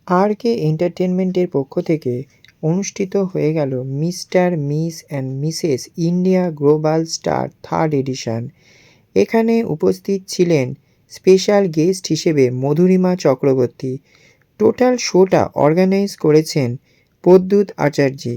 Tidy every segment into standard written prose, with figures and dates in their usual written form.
আর কে এন্টারটেনমেন্টের পক্ষ থেকে অনুষ্ঠিত হয়ে গেল mister miss and missus India global star third edition. এখানে উপস্থিত ছিলেন স্পেশাল গেস্ট হিসেবে মধুরিমা চক্রবর্তী। টোটাল শোটা অর্গানাইজ করেছেন প্রদ্যুৎ আচার্যি,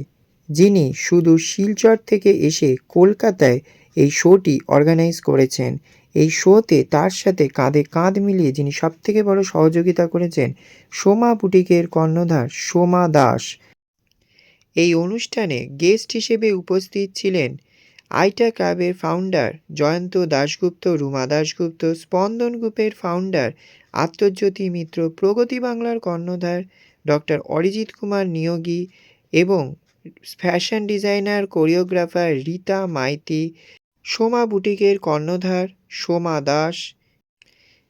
যিনি শুধু শিলচর থেকে এসে কলকাতায় এই শোটি অর্গানাইজ করেছেন। এই শোতে তার সাথে কাঁধে কাঁধ মিলিয়ে যিনি সবথেকে বড় সহযোগিতা করেছেন, সোমা বুটিকের কর্ণধার সোমা দাস। এই অনুষ্ঠানে গেস্ট হিসেবে উপস্থিত ছিলেন আইটা ক্লাবের ফাউন্ডার জয়ন্ত দাশগুপ্ত, রুমা দাশগুপ্ত, স্পন্দন গ্রুপের ফাউন্ডার আত্মজ্যোতি মিত্র, প্রগতি বাংলার কর্ণধার ডক্টর অরিজিৎ কুমার নিয়োগী এবং fashion designer choreographer Rita Maiti, Soma বুটিকের কর্ণধার সোমা দাস।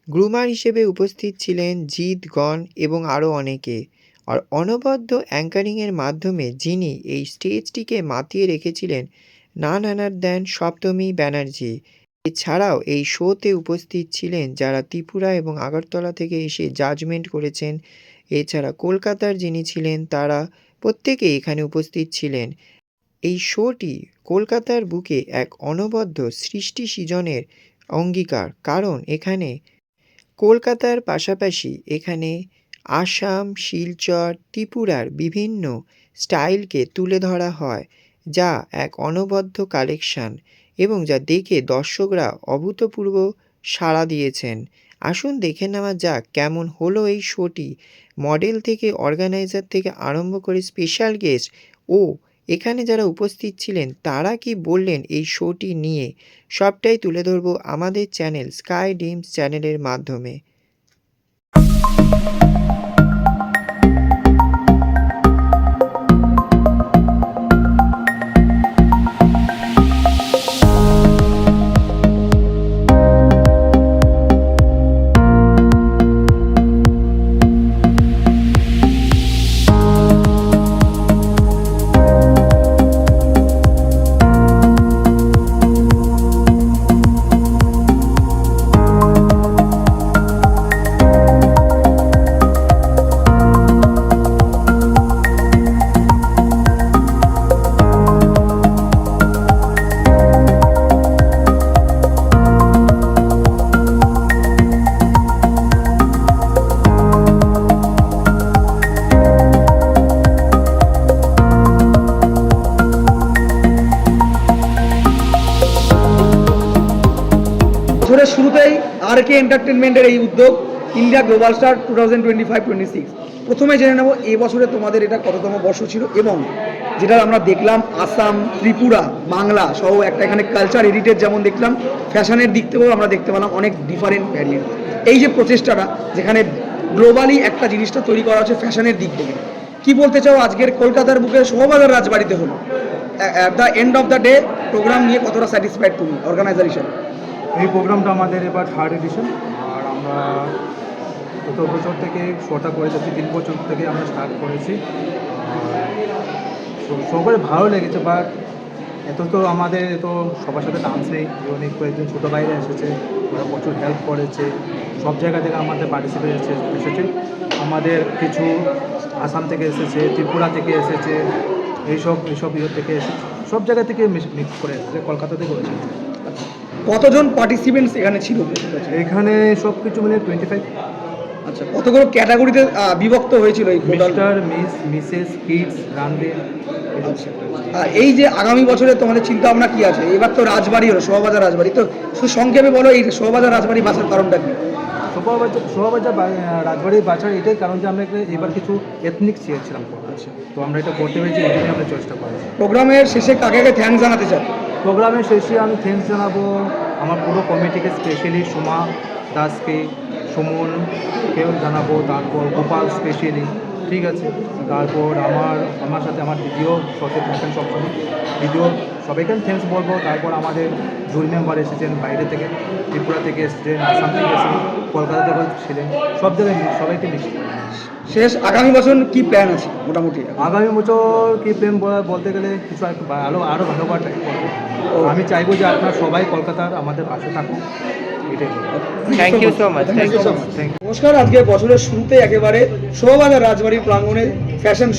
গ্রুমার হিসেবে উপস্থিত ছিলেন জিৎ গণ এবং আরও অনেকে। আর অনবদ্য অ্যাঙ্কারিংয়ের মাধ্যমে যিনি এই স্টেজটিকে মাতিয়ে রেখেছিলেন, নান আনার দেন সপ্তমী ব্যানার্জি। এছাড়াও এই শোতে উপস্থিত ছিলেন যারা ত্রিপুরা এবং আগরতলা থেকে এসে জাজমেন্ট করেছেন। এছাড়া কলকাতার যিনি ছিলেন তারা প্রত্যেকেই এখানে উপস্থিত ছিলেন। এই শোটি কলকাতার বুকে এক অনবদ্য সৃষ্টি সৃজনের অঙ্গীকার, কারণ এখানে কলকাতার পাশাপাশি এখানে আসাম, শিলচর, ত্রিপুরার বিভিন্ন স্টাইলকে তুলে ধরা হয়, যা এক অনবদ্য কালেকশন এবং যা দেখে দর্শকরা অভূতপূর্ব সাড়া দিয়েছেন। আসুন দেখে নেওয়া যাক কেমন হলো এই শোটি। মডেল থেকে অর্গানাইজার থেকে আরম্ভ করে স্পেশাল গেস্ট ও এখানে যারা উপস্থিত ছিলেন তারা কি বললেন এই শোটি নিয়ে, সবটাই তুলে ধরবো আমাদের চ্যানেল স্কাই ড্রিমস চ্যানেলের মাধ্যমে। বছরের শুরুতেই আর কে এন্টারটেনমেন্টের এই উদ্যোগ ইন্ডিয়া গ্লোবাল স্টার 2025-26। প্রথমে জেনে নেব এই বছরে তোমাদের এটা কততম বর্ষ ছিল, এবং যেটা আমরা দেখলাম আসাম, ত্রিপুরা, বাংলা সহ একটা এখানে কালচার হেরিটেজ যেমন দেখলাম, ফ্যাশনের দিক থেকেও আমরা দেখতে পেলাম অনেক ডিফারেন্ট ভ্যারিয়েন্ট। এই যে প্রচেষ্টাটা যেখানে গ্লোবালি একটা জিনিসটা তৈরি করা হচ্ছে ফ্যাশনের দিক থেকে, কি বলতে চাও আজকের কলকাতার বুকে শোভাবাজার রাজবাড়িতে হলো, at the end of the day programme নিয়ে কতটা স্যাটিসফাইড তুমি অর্গানাইজার হিসেবে? এই প্রোগ্রামটা আমাদের এবার থার্ড এডিশন, আর আমরা গত বছর থেকে শোটা করে যাচ্ছি, 3 বছর থেকে আমরা স্টার্ট করেছি। সবাই ভালো লেগেছে, বাট এত তো আমাদের তো সবার সাথে ডান্স নেই। অনেক কয়েকজন ছোটো বাইরে এসেছে, ওরা প্রচুর হেল্প করেছে। সব জায়গা থেকে আমাদের পার্টিসিপেট এসেছে। আমাদের কিছু আসাম থেকে এসেছে, ত্রিপুরা থেকে এসেছে, এইসব ইয়ে থেকে এসেছে, সব জায়গা থেকে মিক্স করে এসেছে, কলকাতা থেকেও এসেছে। কতজন পার্টিসিপেন্টস এখানে ছিল? এখানে সব কিছু মিলে 25। আচ্ছা, কতগুলো ক্যাটাগরিতে বিভক্ত হয়েছিল এই mister, miss, Mrs, kids, runway. আচ্ছা, এই যে আগামী বছরে তোমাদের চিন্তা ভাবনা কি আছে? এবার তো রাজবাড়ি হলো, শোভাবাজার রাজবাড়ি, তো সংক্ষেপে বলো এই শোভাবাজার রাজবাড়ি বাঁচার কারণটা কি? শোভাবাজার রাজবাড়ি বাঁচার এটাই কারণ যে আমরা এবার কিছু এথনিক চেয়েছিলাম করতে, তো আমরা এটা করতে পেরেছি, এই জন্যই আমরা চেষ্টা করেছি। প্রোগ্রামের শেষে কাকে কাকে থ্যাঙ্কস জানাতে চাই? প্রোগ্রামের শেষে আমি থ্যাঙ্কস জানাবো আমার পুরো কমিটিকে, স্পেশালি সোমা দাসকে, সুমনকেও জানাবো, তারপর গোপাল স্পেশালি, ঠিক আছে। তারপর আমার সাথে আমার দিদিও সাথে থাকেন সবসময়, দিদিও সবাইকে থ্যাঙ্কস বলবো। তারপর আমাদের জুরি মেম্বার এসেছেন বাইরে থেকে, ত্রিপুরা থেকে এসেছেন, আসাম থেকে এসেছেন, কলকাতা থেকে ছিলেন, সব জায়গায় সবাইকে মিশে। শেষ আগামী বছর কি প্ল্যান আছে মোটামুটি? আগামী বছর কি প্ল্যান বলতে গেলে কিছু আরও ভালো করে ট্রাই করবো। আমি চাইবো যে আপনারা সবাই কলকাতার আমাদের পাশে থাকুন, এটাই বলবো। Thank you so much, thank you so much. নমস্কার। আজকে বছরের শুরুতে একেবারে শোভাবাজার রাজবাড়ির প্রাঙ্গণে ফ্যাশন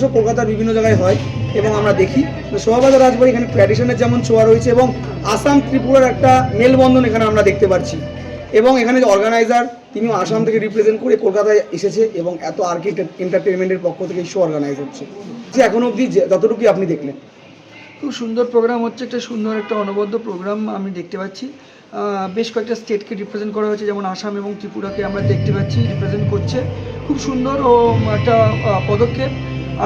শো কলকাতার বিভিন্ন জায়গায় হয় এবং আমরা দেখি শোভাবাজার রাজবাড়ি এখানে ট্র্যাডিশনের যেমন ছোঁয়া রয়েছে এবং আসাম ত্রিপুরার একটা মেলবন্ধন এখানে আমরা দেখতে পাচ্ছি এবং এখানে যে অর্গানাইজার তিনিও আসাম থেকে রিপ্রেজেন্ট করে কলকাতায় এসেছে এবং এত আরকে এন্টারটেনমেন্টের পক্ষ থেকে শো অর্গানাইজ হচ্ছে। যে এখন অবধি যতটুকু আপনি দেখলেন, খুব সুন্দর প্রোগ্রাম হচ্ছে, একটা সুন্দর একটা অনবদ্য প্রোগ্রাম আমি দেখতে পাচ্ছি। বেশ কয়েকটা স্টেটকে রিপ্রেজেন্ট করা হয়েছে, যেমন আসাম এবং ত্রিপুরাকে আমরা দেখতে পাচ্ছি রিপ্রেজেন্ট করছে। খুব সুন্দর ও একটা পদক্ষেপ।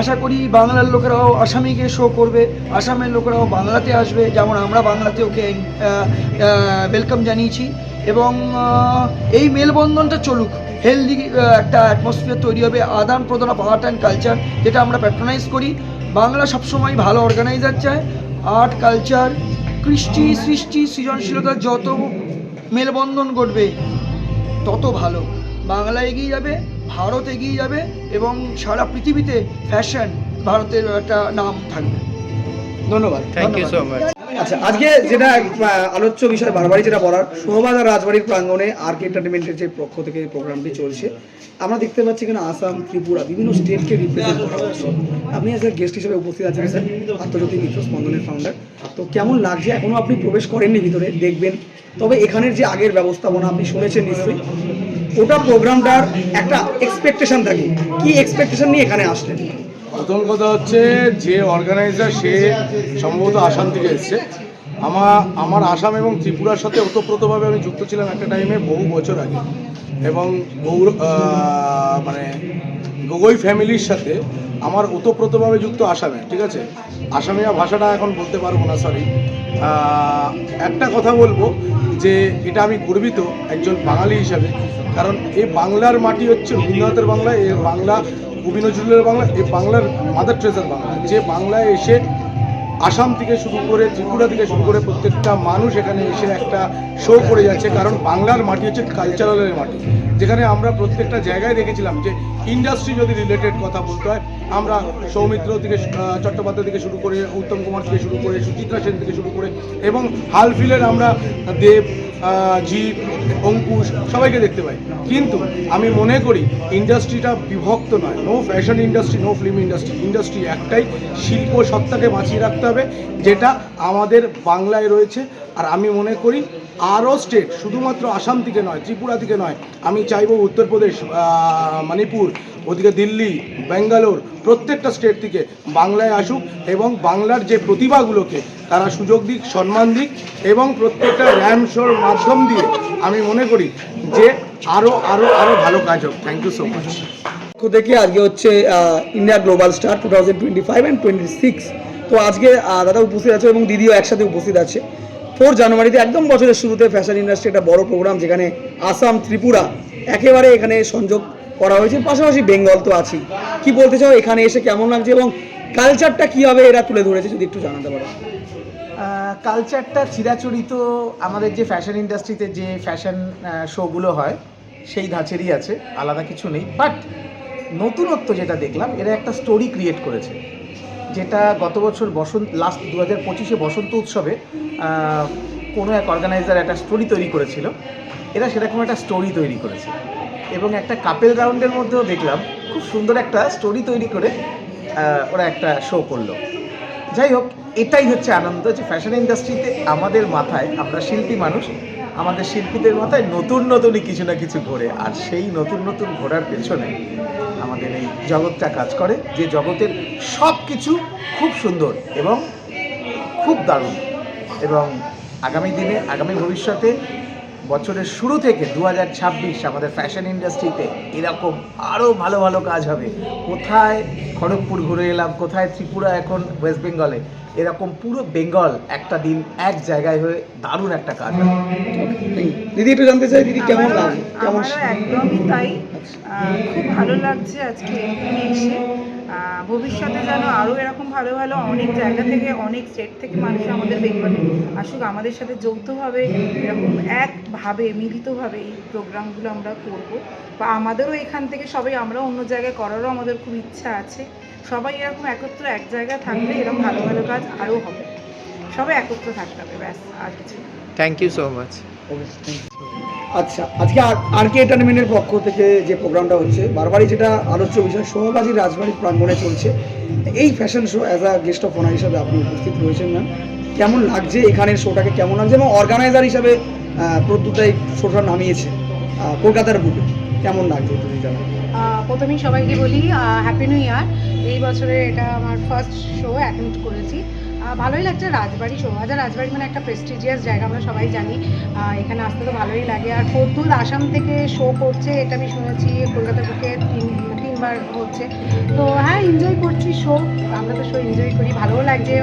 আশা করি বাংলার লোকেরাও আসামিকে শো করবে, আসামের লোকেরাও বাংলাতে আসবে, যেমন আমরা বাংলাতে ওকে ওয়েলকাম জানিয়েছি। এবং এই মেলবন্ধনটা চলুক, হেলদি একটা অ্যাটমসফিয়ার তৈরি হবে, আদান প্রদান অফ আর্ট অ্যান্ড কালচার, যেটা আমরা প্যাট্রোনাইজ করি। বাংলা সবসময় ভালো অর্গানাইজার চায়। আর্ট, কালচার, কৃষ্টি, সৃষ্টি, সৃজনশীলতার যত মেলবন্ধন ঘটবে তত ভালো। বাংলা এগিয়ে যাবে, ভারত এগিয়ে যাবে এবং সারা পৃথিবীতে ফ্যাশন ভারতের একটা নাম থাকবে। ধন্যবাদ। Thank you so much. আচ্ছা, আজকে যেটা আলোচ্য বিষয় বারবারই যেটা বলার, শোভাবাজার রাজবাড়ির প্রাঙ্গণে আরকে এন্টারটেনমেন্টের যে পক্ষ থেকে প্রোগ্রামটি চলছে, আমরা দেখতে পাচ্ছি এখানে আসাম, ত্রিপুরা বিভিন্ন স্টেটকে রিপ্রেজেন্ট করা হচ্ছে। আপনি এজ এ গেস্ট হিসেবে উপস্থিত আছেন স্যার, আত্মজ্যোতি মিত্র স্পন্দনের ফাউন্ডার। তো কেমন লাগছে? এখনও আপনি প্রবেশ করেননি ভিতরে, দেখবেন। তবে এখানের যে আগের ব্যবস্থাপনা আপনি শুনেছেন নিশ্চয়ই, ওটা প্রোগ্রামটার একটা এক্সপেকটেশন থাকে। কি এক্সপেকটেশন নিয়ে এখানে আসলেন? প্রথম কথা হচ্ছে যে অর্গানাইজার সে সম্ভবত আসাম থেকে এসছে। আমার আসাম এবং ত্রিপুরার সাথে ওতপ্রোতভাবে আমি যুক্ত ছিলাম একটা টাইমে, বহু বছর আগে। এবং গগৈ ফ্যামিলির সাথে আমার ওতপ্রোতভাবে যুক্ত আসামে, ঠিক আছে। আসামিয়া ভাষাটা এখন বলতে পারবো না, সরি। একটা কথা বলবো যে এটা আমি গর্বিত একজন বাঙালি হিসাবে, কারণ এই বাংলার মাটি হচ্ছে রবীন্দ্রনাথের বাংলা, এই বাংলা কবি নজরুলের বাংলা, এই বাংলার মাদার ট্রেজার বাংলা। যে বাংলায় এসে আসাম থেকে শুরু করে ত্রিপুরা থেকে শুরু করে প্রত্যেকটা মানুষ এখানে এসে একটা শো করে যাচ্ছে, কারণ বাংলার মাটি হচ্ছে কালচারালের মাটি, যেখানে আমরা প্রত্যেকটা জায়গায় দেখেছিলাম যে ইন্ডাস্ট্রি যদি রিলেটেড কথা বলতে হয়, আমরা সৌমিত্র থেকে চট্টোপাধ্যায় থেকে শুরু করে, উত্তম কুমার থেকে শুরু করে, সুচিত্রা সেন থেকে শুরু করে এবং হালফিলের আমরা দেব, জীব, অঙ্কুশ সবাইকে দেখতে পাই। কিন্তু আমি মনে করি ইন্ডাস্ট্রিটা বিভক্ত নয়। No fashion industry, no film industry. Industry একটাই, শিল্প সত্তাকে বাঁচিয়ে রাখতে হবে, যেটা আমাদের বাংলায় রয়েছে। আর আমি মনে করি আরও স্টেট, শুধুমাত্র আসাম থেকে নয়, ত্রিপুরা থেকে নয়, আমি চাইবো উত্তরপ্রদেশ, মণিপুর, ওদিকে দিল্লি, ব্যাঙ্গালোর, প্রত্যেকটা স্টেট থেকে বাংলায় আসুক এবং বাংলার যে প্রতিভাগুলোকে তারা সুযোগ দিক, সম্মান দিক এবং প্রত্যেকটা র্যাম শোর মাধ্যম দিয়ে আমি মনে করি যে আরও আরও আরও ভালো কাজ হোক। Thank you so much. থেকে আজকে হচ্ছে ইন্ডিয়া গ্লোবাল স্টার 2025 অ্যান্ড 26। তো আজকে দাদা উপস্থিত আছে এবং দিদিও একসাথে উপস্থিত আছে। 4 জানুয়ারিতে একদম বছরের শুরুতে ফ্যাশন ইন্ডাস্ট্রি একটা বড় প্রোগ্রাম, যেখানে আসাম, ত্রিপুরা একেবারে এখানে সংযোগ করা হয়েছে, পাশাপাশি বেঙ্গল তো আছেই। কি বলতে চাও, এখানে এসে কেমন লাগছে এবং কালচারটা কীভাবে এরা তুলে ধরেছে, যদি একটু জানাতে পারো? কালচারটা চিরাচরিত আমাদের যে ফ্যাশন ইন্ডাস্ট্রিতে যে ফ্যাশন শোগুলো হয় সেই ধাঁচেরই আছে, আলাদা কিছু নেই। বাট নতুনত্ব যেটা দেখলাম, এরা একটা স্টোরি ক্রিয়েট করেছে, যেটা গত বছর লাস্ট 2025 বসন্ত উৎসবে কোনো এক অর্গানাইজার একটা স্টোরি তৈরি করেছিল। এরা সেরকম একটা স্টোরি তৈরি করেছে এবং একটা কাপেল রাউন্ডের মধ্যেও দেখলাম খুব সুন্দর একটা স্টোরি তৈরি করে ওরা একটা শো করলো। যাই হোক, এটাই হচ্ছে আনন্দ যে ফ্যাশন ইন্ডাস্ট্রিতে আমাদের মাথায়, আমরা শিল্পী মানুষ, আমাদের শিল্পীদের মাথায় নতুনই কিছু না কিছু ঘোরে। আর সেই নতুন ঘোরার পেছনে আমাদের এই জগৎটা কাজ করে, যে জগতের সব কিছু খুব সুন্দর এবং খুব দারুণ। এবং আগামী দিনে, আগামী ভবিষ্যতে, বছরের শুরু থেকে 2026 আমাদের ফ্যাশন ইন্ডাস্ট্রিতে এরকম আরও ভালো ভালো কাজ হবে। কোথায় খড়গপুর ঘুরে এলাম, কোথায় ত্রিপুরা, এখন ওয়েস্ট বেঙ্গলে, এরকম পুরো বেঙ্গল একটা দিন এক জায়গায় হয়ে দারুণ একটা কাজ হবে। দিদি একটু জানতে চাই, দিদি কেমন লাগে? কেমন? আমারও একদমই তাই, খুব ভালো লাগছে আজকে এখানে এসে। ভবিষ্যতে যেন আরও এরকম ভালো ভালো অনেক জায়গা থেকে, অনেক স্টেট থেকে মানুষ আমাদের বেঙ্গলে আসুক, আমাদের সাথে যৌথভাবে এরকম একভাবে মিলিতভাবে এই প্রোগ্রামগুলো আমরা করব। বা আমাদেরও এখান থেকে সবাই, আমরা অন্য জায়গায় করারও আমাদের খুব ইচ্ছা আছে। সবাই এরকম একত্র এক জায়গায় থাকলে এরকম ভালো ভালো কাজ আরও হবে। সবাই একত্র থাকতে হবে, ব্যাস, আর কিছু না। Thank you so much. Okay, thank you. আচ্ছা, আজকে আর কে এন্টারটেনমেন্টের পক্ষ থেকে যে প্রোগ্রামটা হচ্ছে, বারবারই যেটা আলোচ্য বিষয়, শোভাবাজির রাজবাড়ির প্রাঙ্গণে চলছে এই fashion show. As a guest of honour হিসাবে আপনি উপস্থিত রয়েছেন ম্যাম, কেমন লাগছে এখানের শোটাকে, কেমন লাগছে, এবং অর্গানাইজার হিসাবে প্রদ্যুৎ এই শোটা নামিয়েছে কলকাতার বুকে, কেমন লাগছে তুমি জানো? প্রথমেই সবাইকে বলি হ্যাপি নিউ ইয়ার। এই বছরে এটা আমার ফার্স্ট শো অ্যাটেন্ড করেছি। ভালোই লাগছে। রাজবাড়ি শো, রাজবাড়ি মানে একটা প্রেস্টিজিয়াস জায়গা, আমরা সবাই জানি। এখানে আসতে তো ভালোই লাগে। আর প্রদ্যুৎ আসাম থেকে শো করছে, এটা আমি শুনেছি কলকাতার বুকে তিনবার হচ্ছে। তো হ্যাঁ, এনজয় করছি শো। আমরা তো শো এনজয় করি, ভালোও লাগছে।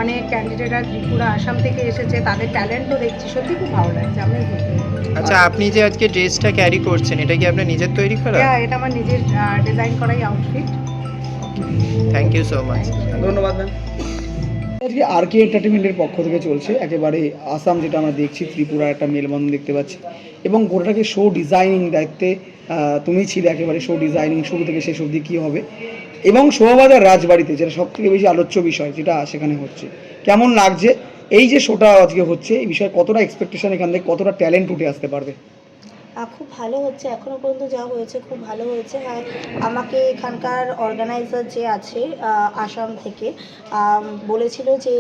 অনেক ক্যান্ডিডেটরা ত্রিপুরা আসাম থেকে এসেছে, তাদের ট্যালেন্টও দেখছি, সত্যি খুব ভালো লাগছে। আমি আচ্ছা, আপনি যে আজকে ড্রেসটা ক্যারি করছেন, এটা কি আপনার নিজের তৈরি করা? এটা আমার নিজের ডিজাইন করাই outfit. Thank you so much. ধন্যবাদ ম্যাম। আজকে আর কে এন্টারটেনমেন্টের পক্ষ থেকে চলছে একেবারে আসাম, যেটা আমরা দেখছি ত্রিপুরা একটা মেলবন্ধন দেখতে পাচ্ছি, এবং গোটাটাকে শো ডিজাইনিং দায়িত্বে তুমি ছিলে একেবারে। শো ডিজাইনিং শুরু থেকে শেষ অবধি কী হবে, এবং শোভাবাজার রাজবাড়িতে যেটা সব থেকে বেশি আলোচ্য বিষয় যেটা সেখানে হচ্ছে, কেমন লাগছে এই যে শোটা আজকে হচ্ছে, এই বিষয়ে কতটা এক্সপেকটেশন, এখান থেকে কতটা ট্যালেন্ট উঠে আসতে পারবে? খুব ভালো হচ্ছে, এখনও পর্যন্ত যা হয়েছে খুব ভালো হয়েছে। হ্যাঁ, আমাকে এখানকার অর্গানাইজার যে আছে আসাম থেকে বলেছিল যে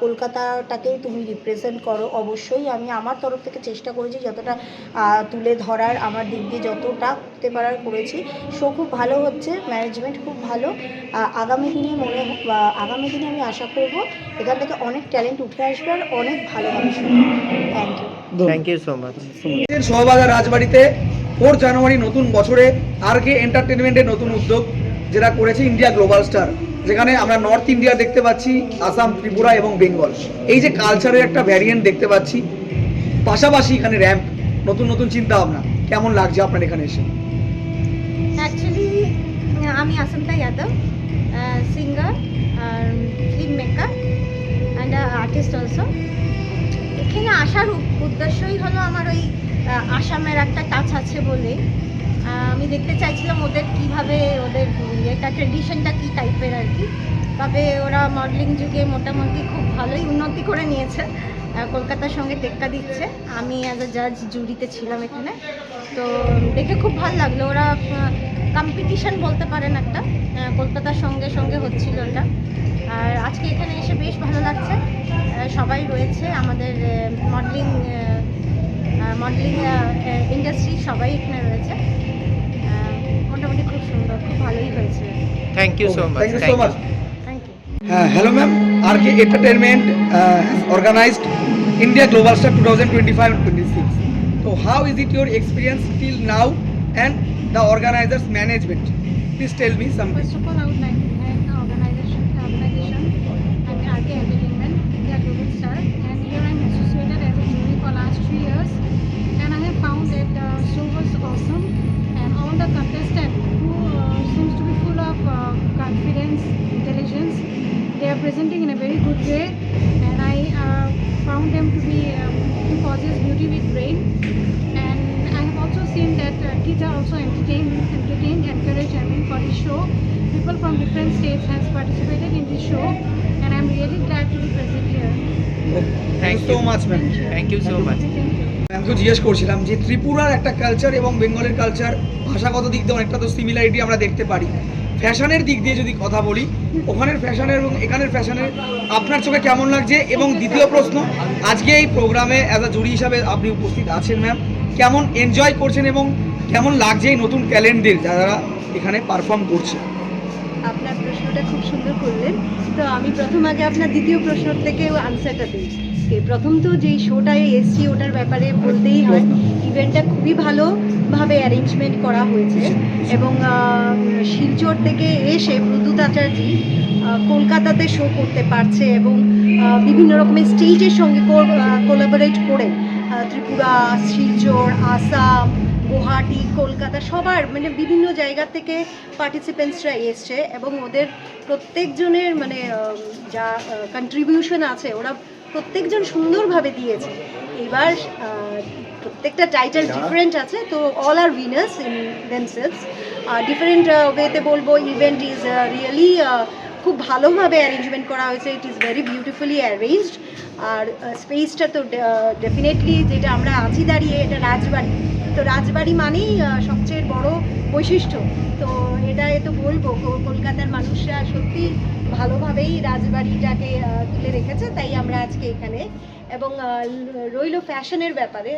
কলকাতাটাকেই তুমি রিপ্রেজেন্ট করো। অবশ্যই আমি আমার তরফ থেকে চেষ্টা করেছি যতটা তুলে ধরার, আমার দিক দিয়ে যতটা করতে পারার করেছি। শো খুব ভালো হচ্ছে, ম্যানেজমেন্ট খুব ভালো। আগামী দিনে আমি আশা করব এখান থেকে অনেক ট্যালেন্ট উঠে আসবে আর অনেক ভালো হবে। Thank you. Thank you so much. Shobhabazar রাজবাড়িতে 4 জানুয়ারি নতুন বছরে আর কে এন্টারটেনমেন্টের নতুন উদ্যোগ যেটা করেছে ইন্ডিয়া গ্লোবাল স্টার, যেখানে আমরা নর্থ ইন্ডিয়া দেখতে পাচ্ছি, আসাম, ত্রিপুরা এবং বেঙ্গল। এই যে কালচারের একটা ভ্যারিয়েন্ট দেখতে পাচ্ছি, পাশাপাশি এখানে র্যাম্প, নতুন নতুন চিন্তা ভাবনা, কেমন লাগছে আপনার এখানে এসে? অ্যাকচুয়ালি আমি আসান্তা যাদব, সিঙ্গার আর film maker and artist also. এখানে আসার উদ্দেশ্যই হলো আমার ওই আসামের একটা টাচ আছে বলে আমি দেখতে চাইছিলাম ওদের কীভাবে, ওদের এটা ট্রেডিশনটা কী টাইপের আর কি। তবে ওরা মডেলিং যুগে মোটামুটি খুব ভালোই উন্নতি করে নিয়েছে, কলকাতার সঙ্গে টেক্কা দিচ্ছে। আমি অ্যাজ আ জাজ জুরিতে ছিলাম এখানে, তো দেখে খুব ভালো লাগলো। ওরা কম্পিটিশন বলতে পারেন একটা, কলকাতার সঙ্গে সঙ্গে হচ্ছিল এটা। আর আজকে এখানে এসে বেশ ভালো লাগছে। সবাই রয়েছে, আমাদের মডেলিং ইন্ডাস্ট্রি সবাই এখানে রয়েছে। মোটামুটি খুব সুন্দর, খুব ভালোই হয়েছে। Thank you so much. Thank you so much. Thank you. Hello ma'am, RK Entertainment has organized India Global Star 2025-26. So how is it your experience till now and the organizers management? Please tell me something. First of all, I would like to thank the organization and RK Entertainment, India Global Star, and here I'm associated as a jury for last 3 years, and I have found that the show was awesome, and all the contestants who seems to be full of confidence, intelligence, they are presenting in a very good way, and I found them to be to possess beauty with brain. And I have also seen that kids are also entertained, encouraged, for this show. People from different states has participated in this show, and I'm really glad to be present here. Thank you so much ma'am. Thank you so much. ম্যামকে জিজ্ঞেস করছিলাম যে ত্রিপুরার একটা culture এবং বেঙ্গলের culture ভাষাগত দিক দিয়ে অনেকটা তো সিমিলারিটি আমরা দেখতে পারি। ফ্যাশনের দিক দিয়ে যদি কথা বলি, ওখানের ফ্যাশনের এবং এখানের ফ্যাশনের আপনার চোখে কেমন লাগছে? এবং দ্বিতীয় প্রশ্ন, আজকে এই প্রোগ্রামে অ্যাজ আ জুরি হিসাবে আপনি উপস্থিত আছেন ম্যাম, কেমন এনজয় করছেন এবং কেমন লাগছে এই নতুন ট্যালেন্টদের যারা এখানে পারফর্ম করছে? আপনার প্রশ্নটা খুব সুন্দর করলেন। তো আমি প্রথম আগে আপনার দ্বিতীয় প্রশ্ন থেকে আনসারটা দিই। প্রথম তো যেই শোটায় এসছি ওটার ব্যাপারে বলতেই হয়, ইভেন্টটা খুবই ভালোভাবে অ্যারেঞ্জমেন্ট করা হয়েছে, এবং শিলচর থেকে এসে প্রদ্যুৎ আচার্যি কলকাতাতে শো করতে পারছে, এবং বিভিন্ন রকমের স্টেটের সঙ্গে কোলাবোরেট করে ত্রিপুরা, শিলচর, আসাম, গুয়াহাটি, কলকাতা সবার মানে বিভিন্ন জায়গা থেকে পার্টিসিপেন্টসরা এসছে, এবং ওদের প্রত্যেকজনের মানে যা কন্ট্রিবিউশন আছে ওরা প্রত্যেকজন সুন্দরভাবে দিয়েছে। এবার প্রত্যেকটা টাইটেল ডিফারেন্ট আছে, তো all are winners in themselves. Different ওয়েতে বলবো, ইভেন্ট ইজ রিয়েলি খুব ভালোভাবে অ্যারেঞ্জমেন্ট করা হয়েছে। It is very beautifully arranged. আর স্পেসটা তো ডেফিনেটলি যেটা আমরা আছি দাঁড়িয়ে এটা রাজবাড়ি, তো রাজবাড়ি মানেই সবচেয়ে বড় বৈশিষ্ট্য। তো এটা তো বলবো কলকাতার মানুষরা সত্যি ভালোভাবেই রাজবাড়িটাকে তুলে রেখেছে, তাই আমরা আজকে এখানে। এবং রইল ফ্যাশনের ব্যাপারে,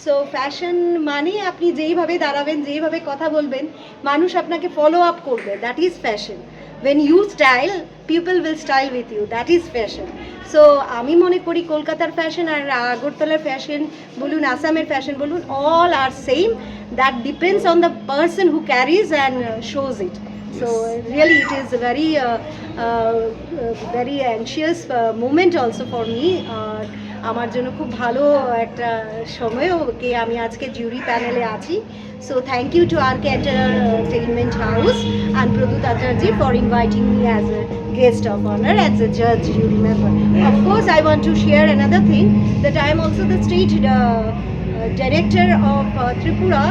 সো ফ্যাশন মানে আপনি যেইভাবে দাঁড়াবেন, যেইভাবে কথা বলবেন, মানুষ আপনাকে ফলো আপ করবে, that is fashion. when you style, people will style with you, that is fashion. So আমি মনে করি কলকাতার ফ্যাশন আর আগরতলার ফ্যাশন বলুন, আসামের ফ্যাশন বলুন, all are same. That depends on the person who carries and shows it. So really it is a very anxious moment also for me. আমার জন্য খুব ভালো একটা সময়ও কে আমি আজকে জুরি প্যানেলে আছি। So thank you to RK Entertainment House and Pradut Acharjee for inviting me as a guest of honor, as a judge, jury member. Of course, I want to share another thing, that I am also the state director of Tripura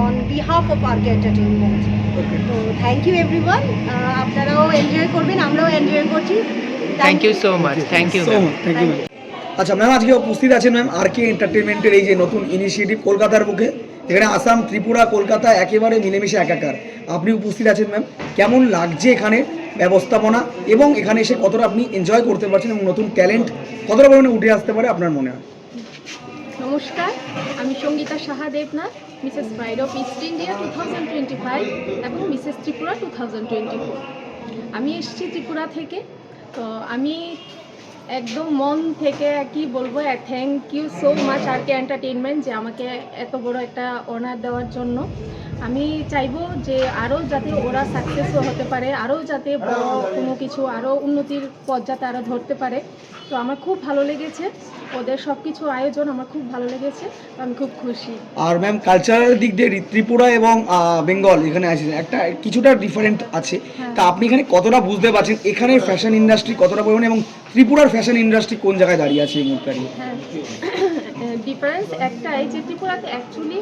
on behalf of RK Entertainment. So thank you everyone. আপনারাও enjoy করবেন, আমরাও enjoy করছি। Thank you so much, thank you. Thank you ma'am. আচ্ছা ma'am, আজকে উপস্থিত আছেন ma'am RK এন্টারটেনমেন্টের এই যে নতুন ইনিশিয়েটিভ কলকাতার বুকে, এখানে আসাম, ত্রিপুরা, কলকাতা একেবারে মিলেমিশে একাকার। আপনি উপস্থিত আছেন ম্যাম, কেমন লাগছে এখানে ব্যবস্থাপনা, এবং এখানে এসে কতটা আপনি এনজয় করতে পারছেন, এবং নতুন ট্যালেন্ট কতটা পরিমাণে উঠে আসতে পারে আপনার মনে হয়? নমস্কার, আমি Sangita Saha Debnath, Mrs pride of East India 2025 এবং মিসেস ত্রিপুরা 2024। আমি এসেছি ত্রিপুরা থেকে। তো আমি একদম মন থেকে কি বলবো, thank you so much RK entertainment যে আমাকে এত বড় একটা অনার দেওয়ার জন্য। আমি চাইবো যে আরও যাতে ওরা সাকসেসও হতে পারে, আরও যাতে বড় কোনো কিছু, আরও উন্নতির পথ যাতে আরও ধরতে পারে। তো আমার খুব ভালো লেগেছে, ওদের সব কিছু আয়োজন আমার খুব ভালো লেগেছে, আমি খুব খুশি। আর ম্যাম কালচারাল দিক দিয়ে ত্রিপুরা এবং বেঙ্গল এখানে আছে একটা কিছুটা ডিফারেন্ট আছে, তা আপনি এখানে কতটা বুঝতে পারছেন এখানে ফ্যাশন ইন্ডাস্ট্রি কতটা পরিমাণে, এবং ত্রিপুরার ফ্যাশন ইন্ডাস্ট্রি কোন জায়গায় দাঁড়িয়ে আছে এই মুহূর্তে? হ্যাঁ, ডিফারেন্স একটাই যে ত্রিপুরাতে অ্যাকচুয়ালি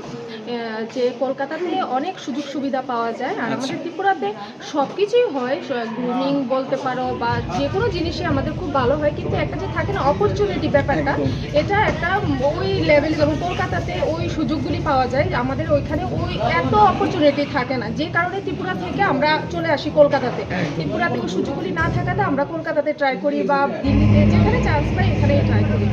যে কলকাতাতে অনেক সুযোগ সুবিধা পাওয়া যায়, আর আমাদের ত্রিপুরাতে সব কিছুই হয়, গ্রুমিং বলতে পারো বা যে কোনো জিনিসই আমাদের খুব ভালো হয়, কিন্তু একটা যে থাকে না অপরচুনিটি ব্যাপারটা, এটা একটা ওই লেভেল, যেমন কলকাতাতে ওই সুযোগগুলি পাওয়া যায়, আমাদের ওইখানে ওই এত অপরচুনিটি থাকে না, যে কারণে ত্রিপুরা থেকে আমরা চলে আসি কলকাতাতে। ত্রিপুরাতে ওই সুযোগগুলি না থাকাতে আমরা কলকাতাতে ট্রাই করি বা দিল্লিতে যেখানে চান্স পাই এখানেই ট্রাই করি।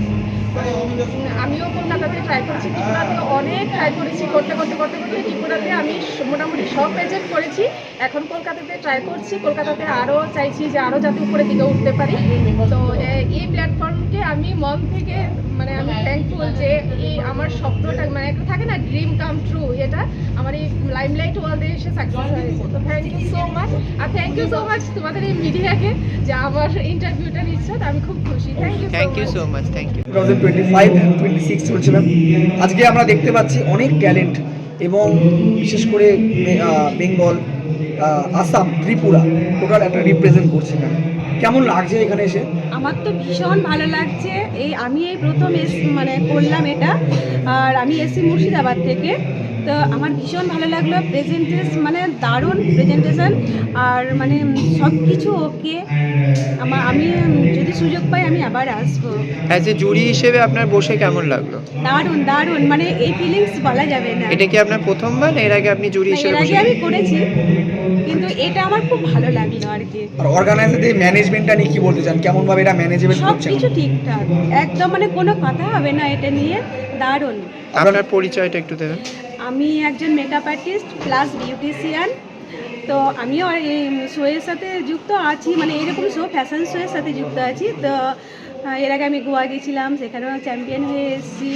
আমিও কলকাতাতে ট্রাই করেছি, ত্রিপুরাতে অনেক ট্রাই করেছি, করতে করতে করতে করতে ত্রিপুরাতে আমি মোটামুটি সব প্রেজেন্ট করেছি। এখন কলকাতাতে ট্রাই করছি, কলকাতাতে আরও চাইছি যে আরও যাতে উপরে দিকে উঠতে পারি। তো এই প্ল্যাটফর্মকে আমি মন থেকে মানে আমি থ্যাঙ্কফুল যে এই আমার স্বপ্নটা মানে একটা থাকে না ড্রিম কাম ট্রু, এটা আমার এই লাইমলাইট ওয়ার্ল্ডে এসে সাকসেস হয়েছে। তো থ্যাংক ইউ সো মাচ, আর থ্যাংক ইউ সো মাচ তোমাদের এই মিডিয়াকে যে আমার ইন্টারভিউটা নিচ্ছে, তো আমি খুব খুশি। Thank you so much, thank you. 2025 and 26 চলছে ম্যাম। আজকে আমরা দেখতে পাচ্ছি অনেক ট্যালেন্ট, এবং বিশেষ করে বেঙ্গল, আসাম, ত্রিপুরা টোটাল একটা রিপ্রেজেন্ট করছে এখানে। কেমন লাগছে এখানে এসে? আমার তো ভীষণ ভালো লাগছে। আমি এই প্রথম মানে করলাম এটা, আর আমি এসেছি মুর্শিদাবাদ থেকে। তো আমার ভীষণ ভালো লাগলো, প্রেজেন্টেশন মানে দারুণ প্রেজেন্টেশন, আর মানে সব কিছু ওকে। আমি যদি সুযোগ পাই আমি আবার আসবো। অ্যাজ এ জুরি হিসেবে আপনার বসে কেমন লাগলো? দারুণ দারুণ, মানে এই ফিলিংস বলা যাবে না। এটা কি আপনার প্রথমবার, এর আগে আপনি জুরি হিসেবে এর আগে আমি করেছি, কিন্তু এটা আমার খুব ভালো লাগলো আর কি। আর অর্গানাইজারদের ম্যানেজমেন্টটা নিয়ে কি বলতে চান, কেমন ভাবে এটা ম্যানেজমেন্ট সব করছে? কিছু ঠিকঠাক একদম, মানে কোনো কথা হবে না এটা নিয়ে, দারুণ। আপনার পরিচয়টা একটু দেবেন। আমি একজন মেকআপ আর্টিস্ট প্লাস বিউটিশিয়ান। তো আমিও এই শোয়ের সাথে যুক্ত আছি, মানে এরকম শো ফ্যাশন শোয়ের সাথে যুক্ত আছি। তো এর আগে আমি গোয়া গেছিলাম, সেখানেও চ্যাম্পিয়ন হয়ে এসেছি।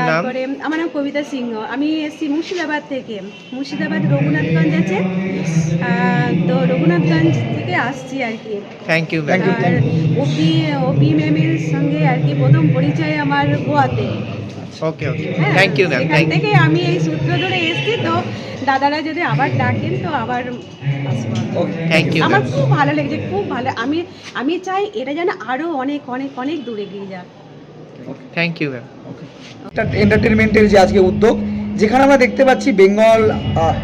তারপরে আমার নাম কবিতা সিংহ, আমি এসেছি মুর্শিদাবাদ থেকে। মুর্শিদাবাদ রঘুনাথগঞ্জ আছে, তো রঘুনাথগঞ্জ থেকে আসছি আর কি। Thank you. আর ওপি ম্যামের সঙ্গে আর কি প্রথম পরিচয় আমার গোয়াতে। ওকে ওকে, থ্যাংক ইউ ম্যাম। এখান থেকে আমি এই সূত্র ধরে এসেছি, তো দাদারা যদি আবার ডাকেন তো আবার আসবো। Thank you. আমার খুব ভালো লেগেছে, খুব ভালো। আমি চাই এটা যেন আরও অনেক অনেক অনেক দূরে গিয়ে যাক। Thank you ma'am. এন্টারটেনমেন্টের যে আজকে উদ্যোগ, যেখানে আমরা দেখতে পাচ্ছি বেঙ্গল,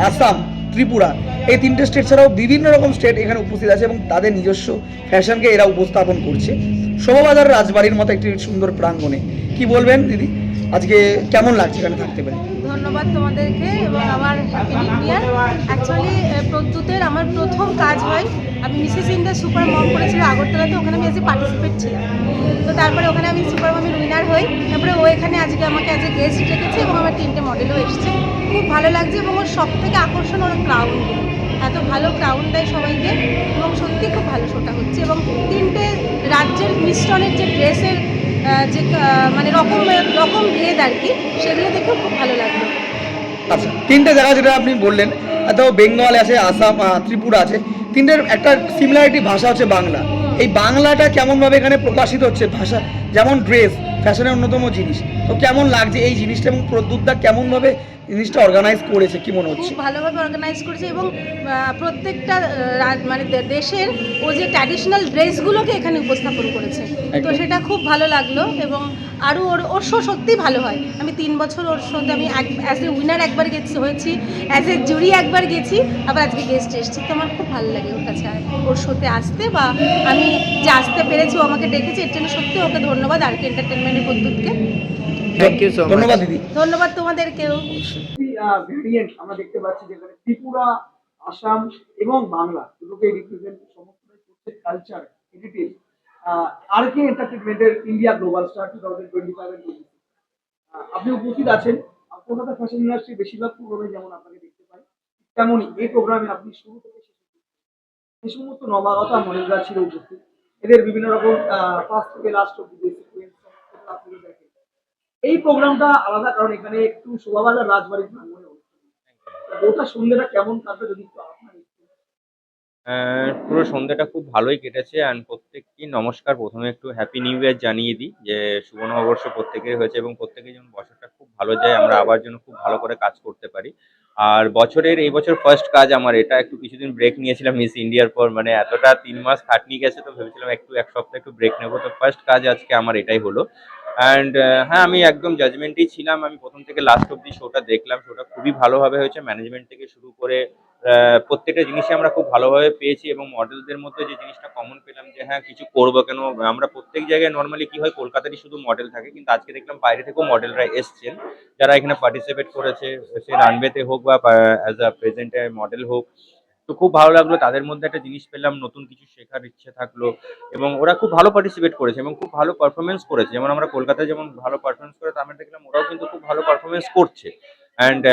আসাম, ত্রিপুরা এই তিনটে স্টেট ছাড়াও বিভিন্ন রকম স্টেট এখানে উপস্থিত আছে, এবং তাদের নিজস্ব ফ্যাশনকে এরা উপস্থাপন করছে। শোভাবাজার রাজবাড়ির মতো একটি সুন্দর প্রাঙ্গণে কি বলবেন দিদি, আজকে কেমন লাগছে এখানে থাকতে পেরে? ধন্যবাদ তোমাদেরকে এবং আমার হ্যাপি নিউ ইয়ার। অ্যাকচুয়ালি প্রদ্যুতের আমার প্রথম কাজ হয়, আমি মিসেস ইন্ডিয়া সুপার মম করেছিল আগরতলাতে, ওখানে আমি আজকে পার্টিসিপেট ছিলাম। তো তারপরে ওখানে আমি সুপার মমের উইনার হই, তারপরে ও এখানে আজকে আমাকে অ্যাজ এ গেস্ট রেখেছে এবং আমার 3টে মডেলও এসেছে। খুব ভালো লাগছে এবং ওর সব থেকে আকর্ষণ ওর ক্রাউনগুলো, এত ভালো ক্রাউন দেয় সবাইকে এবং সত্যি খুব ভালো শোটা হচ্ছে। এবং 3টে রাজ্যের মিশ্রণের যে ড্রেসের যে মানে রকম ভেদ আর কি, সেগুলো দেখেও খুব ভালো লাগলো। আচ্ছা, 3টে জায়গা যেটা আপনি বললেন, এত বেঙ্গল আছে, আসাম, ত্রিপুরা আছে, 3টের একটা সিমিলারিটি ভাষা হচ্ছে বাংলা। এই বাংলাটা কেমনভাবে এখানে প্রকাশিত হচ্ছে? ভাষা যেমন ড্রেস ফ্যাশনের অন্যতম জিনিস, তো কেমন লাগছে এই জিনিসটা এবং প্রদ্যুৎদা কেমনভাবে জিনিসটা অর্গানাইজ করেছে, কি মনে হচ্ছে? খুব ভালোভাবে অর্গানাইজ করেছে এবং প্রত্যেকটা মানে দেশের ও যে ট্র্যাডিশনাল ড্রেসগুলোকে এখানে উপস্থাপন করেছে, তো সেটা খুব ভালো লাগলো। এবং আরও ওর শো সত্যিই ভালো হয়। আমি 3 বছর ওর শোতে আমি অ্যাজ এ উইনার একবার হয়েছি, অ্যাজ এ জুরি একবার গেছি, আবার আজকে গেস্ট এসেছি। তো আমার খুব ভালো লাগে ওর কাছে ওর শোতে আসতে, বা আমি যে আসতে পেরেছি, ও আমাকে ডেকেছে, এর জন্য সত্যি ওকে ধন্যবাদ আর কে এন্টারটেনমেন্টের প্রদ্যুৎকে। Thank you so much. ধন্যবাদ দিদি। ধন্যবাদ তোমাদেরকেও। ভেরিয়েন্ট আমরা দেখতে পাচ্ছি যেখানে ত্রিপুরা, আসাম এবং বাংলা দুটোকে রিপ্রেজেন্ট সমস্তটাই করছে কালচার, হেরিটেজ। আরকে এন্টারটেনমেন্টের ইন্ডিয়া গ্লোবাল স্টার 2025 আপনি উপস্থিত আছেন। কলকাতা ফ্যাশন ইন্ডাস্ট্রি বেশিরভাগ প্রোগ্রামে যেমন আপনাকে দেখতে পাই, তেমনই এই প্রোগ্রামে আপনি শুরু থেকে শেষ পর্যন্ত যে সমস্ত নবাগতা মডেলরা ছিল উপস্থিত, এদের বিভিন্ন রকম ফার্স্ট থেকে লাস্ট অব্দি আপনি দেখেন। এই প্রোগ্রামটা আলাদা কারণ এখানে একটু শোভাবাজার রাজবাড়ির প্রাঙ্গণে অনুষ্ঠান। ওটা সন্ধ্যেটা কেমন কাটবে যদি একটু আপনার পুরো সন্ধ্যাটা খুব ভালোই কেটেছে। অ্যান্ড প্রত্যেককে নমস্কার। প্রথমে একটু হ্যাপি নিউ ইয়ার জানিয়ে দিই যে শুভ নববর্ষ প্রত্যেকের হয়েছে এবং প্রত্যেকের যেন বছরটা খুব ভালো যায়, আমরা আবার যেন খুব ভালো করে কাজ করতে পারি। আর এই বছর ফার্স্ট কাজ আমার এটা। একটু কিছুদিন ব্রেক নিয়েছিলাম মিস ইন্ডিয়ার পর, মানে এতটা 3 মাস খাটনি গেছে, তো ভেবেছিলাম এক সপ্তাহ একটু ব্রেক নেবো। তো ফার্স্ট কাজ আজকে আমার এটাই হলো। অ্যান্ড হ্যাঁ, আমি একদম জাজমেন্টেই ছিলাম। আমি প্রথম থেকে লাস্ট অব্দি শোটা দেখলাম। শোটা খুবই ভালোভাবে হয়েছে, ম্যানেজমেন্ট থেকে শুরু করে প্রত্যেকটা জিনিসই আমরা খুব ভালোভাবে পেয়েছি। এবং মডেলদের মধ্যে যে জিনিসটা কমন পেলাম যে হ্যাঁ, কিছু করবো কেন, আমরা প্রত্যেক জায়গায় নর্মালি কি হয়, কলকাতারই শুধু মডেল থাকে, কিন্তু আজকে দেখলাম বাইরে থেকেও মডেলরা এসছেন যারা এখানে পার্টিসিপেট করেছে, সে রানওয়েতে হোক বা অ্যাজ আ প্রেজেন্টে মডেল হোক। তো খুব ভালো লাগলো, তাদের মধ্যে একটা জিনিস পেলাম, নতুন কিছু শেখার ইচ্ছে থাকলো এবং ওরা খুব ভালো পার্টিসিপেট করেছে এবং খুব ভালো পারফরমেন্স করেছে। যেমন আমরা কলকাতায় যেমন ভালো পারফরমেন্স করে, তো আমরা দেখলাম ওরাও কিন্তু খুব ভালো পারফরমেন্স করছে। অ্যান্ড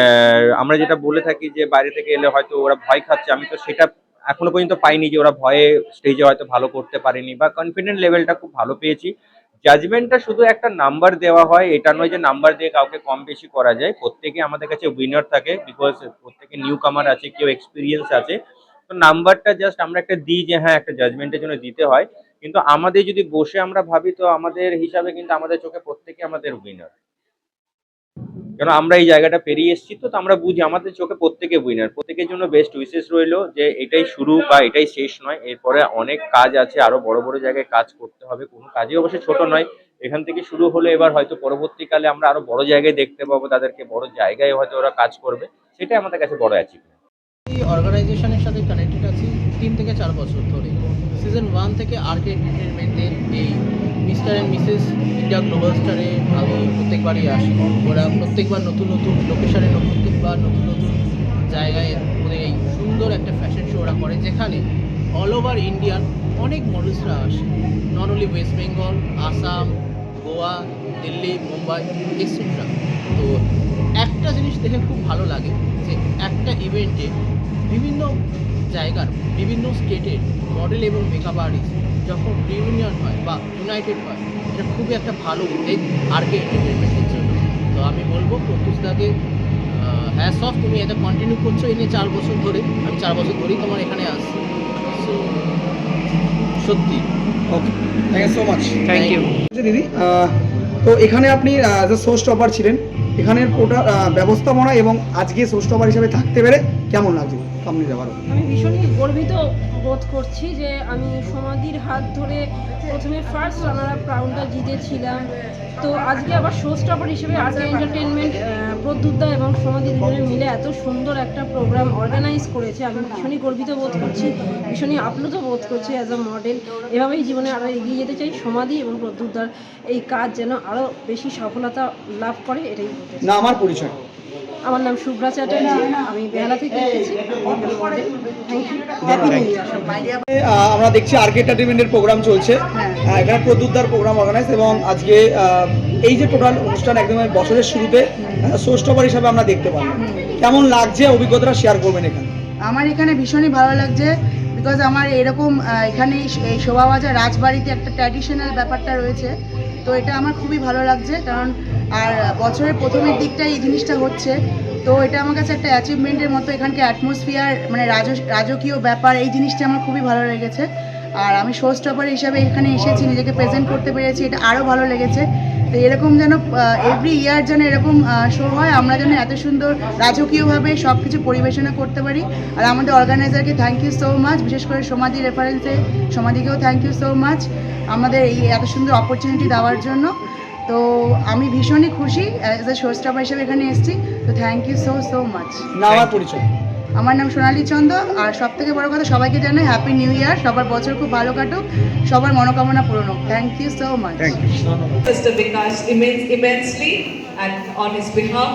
আমরা যেটা বলে থাকি যে বাইরে থেকে এলে হয়তো ওরা ভয় খাচ্ছে, আমি তো সেটা এখনো পর্যন্ত পাইনি যে ওরা ভয়ে স্টেজে হয়তো ভালো করতে পারেনি, বা কনফিডেন্ট লেভেলটা খুব ভালো পেয়েছি। জাজমেন্টটা শুধু একটা নাম্বার দেওয়া হয় এটা নয় যে নাম্বার দিয়ে কাউকে কম বেশি করা যায়। প্রত্যেকে আমাদের কাছে উইনার থাকে, বিকজ প্রত্যেকে নিউ কামার আছে, কেউ এক্সপিরিয়েন্স আছে। তো নাম্বারটা জাস্ট আমরা একটা দিই যে হ্যাঁ, একটা জাজমেন্টের জন্য দিতে হয়, কিন্তু আমাদের যদি বসে আমরা ভাবি তো আমাদের হিসাবে কিন্তু আমাদের চোখে প্রত্যেকে আমাদের উইনার। কেন আমরা এই জায়গাটা পেরিয়ে এসেছি, তো আমরা বুঝি আমাদের চোখে প্রত্যেকে উইনার। প্রত্যেকের জন্য বেস্ট উইশেস রইলো যে এটাই শুরু বা এটাই শেষ নয়, এরপরে অনেক কাজ আছে, আরো বড় বড় জায়গায় কাজ করতে হবে। কোনো কাজই অবশ্যই ছোট নয়। এখান থেকে শুরু হলে এবার হয়তো পরবর্তীকালে আমরা আরো বড় জায়গায় দেখতে পাবো তাদেরকে, বড় জায়গায় হয়তো ওরা কাজ করবে, সেটাই আমাদের কাছে বড় অ্যাচিভমেন্ট। এই অর্গানাইজেশনের সাথে কানেক্টেড আছি 3 থেকে 4 বছর ধরে। সিজন 1 থেকে আরকে এন্টারটেনমেন্টের এই mister and missus India global স্টারে আমি প্রত্যেকবারই আসি। ওরা প্রত্যেকবার নতুন নতুন লোকেশনে, প্রত্যেকবার নতুন নতুন জায়গায় ওদের এই সুন্দর একটা ফ্যাশন শো ওরা করে, যেখানে অল ওভার ইন্ডিয়ার অনেক মডেলসরা আসে। Not only West Bengal, Assam, Goa, Delhi, Mumbai etcetera. তো একটা জিনিস দেখে খুব ভালো লাগে যে একটা ইভেন্টে বিভিন্ন জায়গার বিভিন্ন স্টেটের মডেল এবং মেকআপ আর্টিস্ট যখন রিউনিয়ন হয় বা ইউনাইটেড হয়, এটা খুবই একটা ভালো উদ্যোগ আরকে এন্টারটেনমেন্টের জন্য। তো আমি বলবো প্রত্যুষদাকে হ্যাটস অফ, তুমি এটা কন্টিনিউ করছো এই নিয়ে 4 বছর ধরে। আমি 4 বছর ধরেই তোমার এখানে আসছি। সো সত্যি okay, thank you so much. Thank you দিদি, তো এখানে আপনি যে শো স্টপার ছিলেন, এখানের ওটা ব্যবস্থাপনা এবং আজকে শো স্টপার হিসেবে থাকতে পেরে কেমন লাগছে? সামনে যাওয়ার আমি ভীষণই বোধ করছি যে আমি সমাধির হাত ধরে প্রথমে ফার্স্ট রানার আপ রাউন্ডটা জিতেছিলাম। তো আজকে আবার শো স্টপার হিসেবে আরকে এন্টারটেনমেন্ট প্রদ্যুৎদা এবং সমাধি দুজনে মিলে এত সুন্দর একটা প্রোগ্রাম অর্গানাইজ করেছে। আমি ভীষণই গর্বিত বোধ করছি, ভীষণই আপ্লুত বোধ করছি অ্যাজ আ মডেল। এভাবেই জীবনে আরও এগিয়ে যেতে চাই। সমাধি এবং প্রদ্যুৎদার এই কাজ যেন আরও বেশি সফলতা লাভ করে, এটাই বলতে চাই। না আমার পরিচয়, আমার নাম শুভ্রা চ্যাটার্জি, আমি বেহালা থেকে এসেছি। Thank you, happy new year সবাইকে। আমরা দেখছি আরকে এন্টারটেনমেন্টের প্রোগ্রাম চলছে, এখানে প্রদ্যুৎদার প্রোগ্রাম অর্গানাইজ, এবং আজকে এই যে টোটাল অনুষ্ঠান একদম বছরের শুরুতে শো স্টপার হিসাবে আমরা দেখতে পারলাম। কেমন লাগছে, অভিজ্ঞতাটা শেয়ার করবেন এখানে? আমার এখানে ভীষণই ভালো লাগছে, বিকজ আমার এরকম এখানে এই শোভাবাজার রাজবাড়িতে একটা ট্র্যাডিশনাল ব্যাপারটা রয়েছে, তো এটা আমার খুবই ভালো লাগছে। কারণ আর বছরের প্রথমের দিকটাই এই জিনিসটা হচ্ছে, তো এটা আমার কাছে একটা অ্যাচিভমেন্টের মতো। এখানকার অ্যাটমসফিয়ার মানে রাজকীয় ব্যাপার, এই জিনিসটা আমার খুবই ভালো লেগেছে। আর আমি শো স্টপার হিসাবে এখানে এসেছি, নিজেকে প্রেজেন্ট করতে পেরেছি, এটা আরও ভালো লেগেছে। তো এরকম যেন এভরি ইয়ার যেন এরকম শো হয়, আমরা যেন এত সুন্দর রাজকীয়ভাবে সব কিছু পরিবেশনা করতে পারি। আর আমাদের অর্গানাইজারকে থ্যাংক ইউ সো মাচ, বিশেষ করে সমাধি রেফারেন্সে সমাধিকেও থ্যাংক ইউ সো মাচ আমাদের এই এত সুন্দর অপরচুনিটি দেওয়ার জন্য। তো আমি ভীষণই খুশি অ্যাজ এ শো স্টপার হিসেবে এখানে এসেছি। তো থ্যাংক ইউ সো মাচ। না আমার পরিচয়, আমার নাম সোনালী চন্দ। আর সব থেকে বড় কথা, সবাইকে জানাই হ্যাপি নিউ ইয়ার, সবার বছর খুব ভালো কাটুক, সবার মনোকামনা পূরণ হোক। Thank you so much. Thank you. Mr. Vikas immensely, and on his behalf